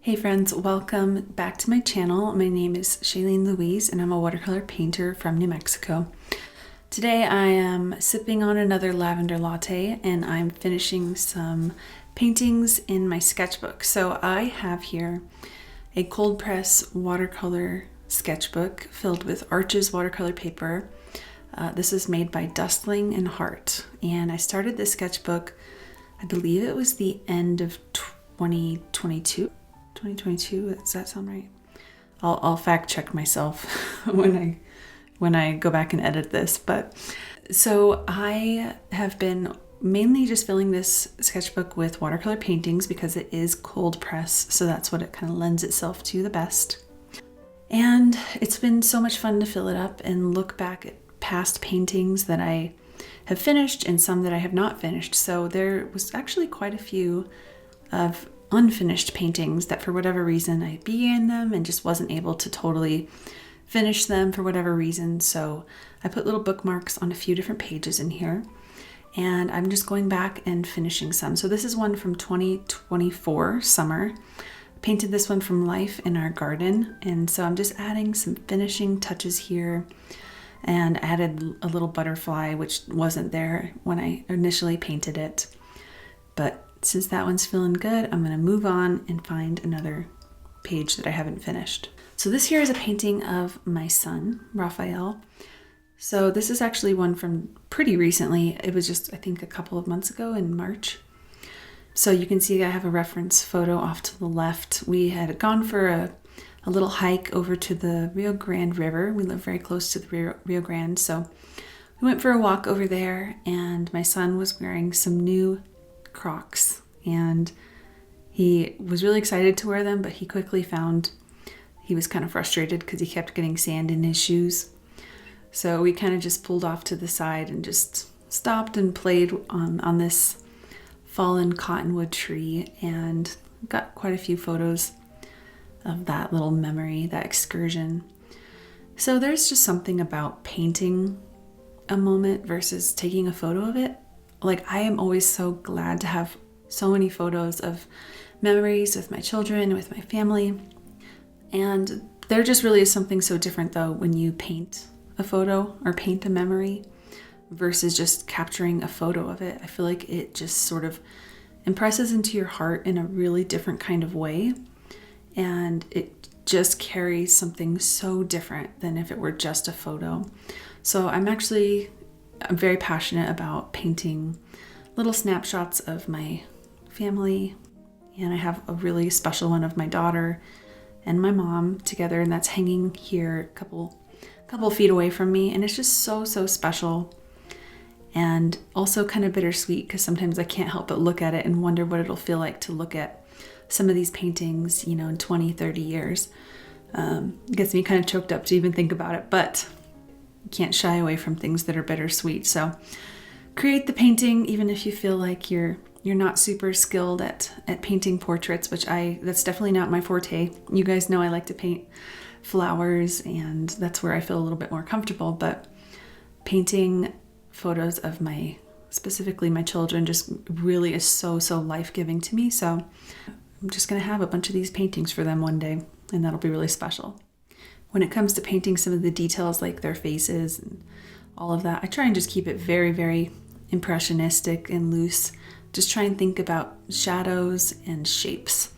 Hey friends, welcome back to my channel. My name is Shailene Louise and I'm a watercolor painter from New Mexico. Today I am sipping on another lavender latte and I'm finishing some paintings in my sketchbook. So I have here a cold press watercolor sketchbook filled with Arches watercolor paper. This is made by Dustling and Hart, and I started this sketchbook, I believe it was the end of 2022. Does that sound right? I'll fact check myself when I go back and edit this. But so I have been mainly just filling this sketchbook with watercolor paintings because it is cold press, so that's what it kind of lends itself to the best. And it's been so much fun to fill it up and look back at past paintings that I have finished and some that I have not finished. So there was actually quite a few of unfinished paintings that for whatever reason I began them and just wasn't able to totally finish them for whatever reason. So I put little bookmarks on a few different pages in here and I'm just going back and finishing some. So this is one from 2024 summer. I painted this one from Life in Our Garden, and so I'm just adding some finishing touches here and added a little butterfly which wasn't there when I initially painted it. But since that one's feeling good, I'm going to move on and find another page that I haven't finished. So this here is a painting of my son, Raphael. So this is actually one from pretty recently. It was just, I think, a couple of months ago in March. So you can see I have a reference photo off to the left. We had gone for a little hike over to the Rio Grande River. We live very close to the Rio Grande. So we went for a walk over there and my son was wearing some new Crocs, and he was really excited to wear them, but he quickly found he was kind of frustrated because he kept getting sand in his shoes. So we kind of just pulled off to the side and just stopped and played on this fallen cottonwood tree and got quite a few photos of that little memory, that excursion. So there's just something about painting a moment versus taking a photo of it. Like, I am always so glad to have so many photos of memories with my children, with my family. And there just really is something so different though when you paint a photo or paint a memory versus just capturing a photo of it. I feel like it just sort of impresses into your heart in a really different kind of way. And it just carries something so different than if it were just a photo. So I'm very passionate about painting little snapshots of my family, and I have a really special one of my daughter and my mom together, and that's hanging here a couple feet away from me, and it's just so special and also kind of bittersweet because sometimes I can't help but look at it and wonder what it'll feel like to look at some of these paintings, in 20-30 years. It gets me kind of choked up to even think about it, but can't shy away from things that are bittersweet. So create the painting even if you feel like you're not super skilled at painting portraits, which that's definitely not my forte. You guys know I like to paint flowers and that's where I feel a little bit more comfortable, but painting photos of specifically my children just really is so life-giving to me. So I'm just going to have a bunch of these paintings for them one day, and that'll be really special. When it comes to painting some of the details like their faces and all of that, I try and just keep it very impressionistic and loose. Just try and think about shadows and shapes.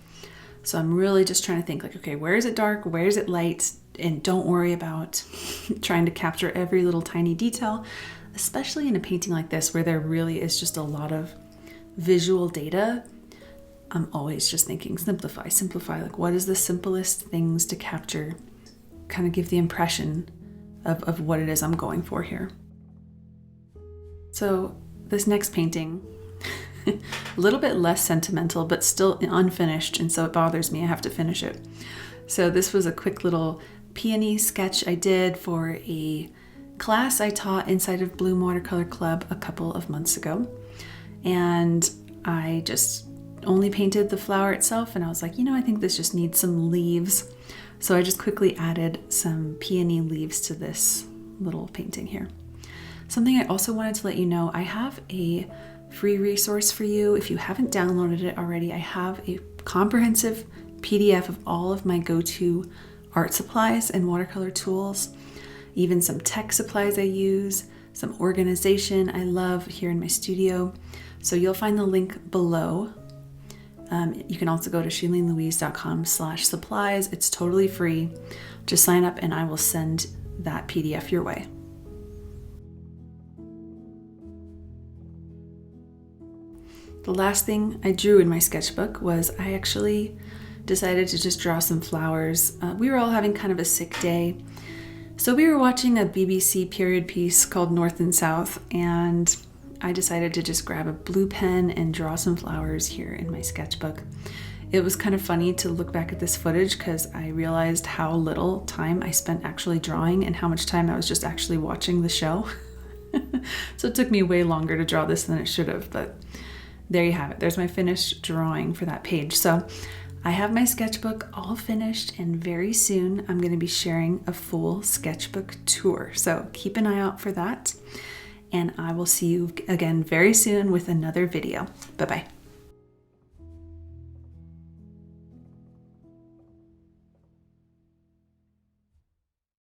So I'm really just trying to think like, okay, where is it dark? Where is it light? And don't worry about trying to capture every little tiny detail, especially in a painting like this where there really is just a lot of visual data. I'm always just thinking simplify. Like, what is the simplest things to capture? Kind of give the impression of what it is I'm going for here. So this next painting, a little bit less sentimental, but still unfinished, and so it bothers me. I have to finish it. So this was a quick little peony sketch I did for a class I taught inside of Bloom Watercolor Club a couple of months ago. And I just only painted the flower itself, and I was like, I think this just needs some leaves. So I just quickly added some peony leaves to this little painting here. Something I also wanted to let you know, I have a free resource for you. If you haven't downloaded it already, I have a comprehensive PDF of all of my go-to art supplies and watercolor tools, even some tech supplies I use, some organization I love here in my studio. So you'll find the link below. You can also go to ShaileneLouise.com/supplies. It's totally free. Just sign up and I will send that PDF your way. The last thing I drew in my sketchbook was I actually decided to just draw some flowers. We were all having kind of a sick day. So we were watching a BBC period piece called North and South, and I decided to just grab a blue pen and draw some flowers here in my sketchbook. It was kind of funny to look back at this footage because I realized how little time I spent actually drawing and how much time I was just actually watching the show. So it took me way longer to draw this than it should have, but there you have it. There's my finished drawing for that page. So I have my sketchbook all finished, and very soon I'm going to be sharing a full sketchbook tour. So keep an eye out for that, and I will see you again very soon with another video. Bye-bye.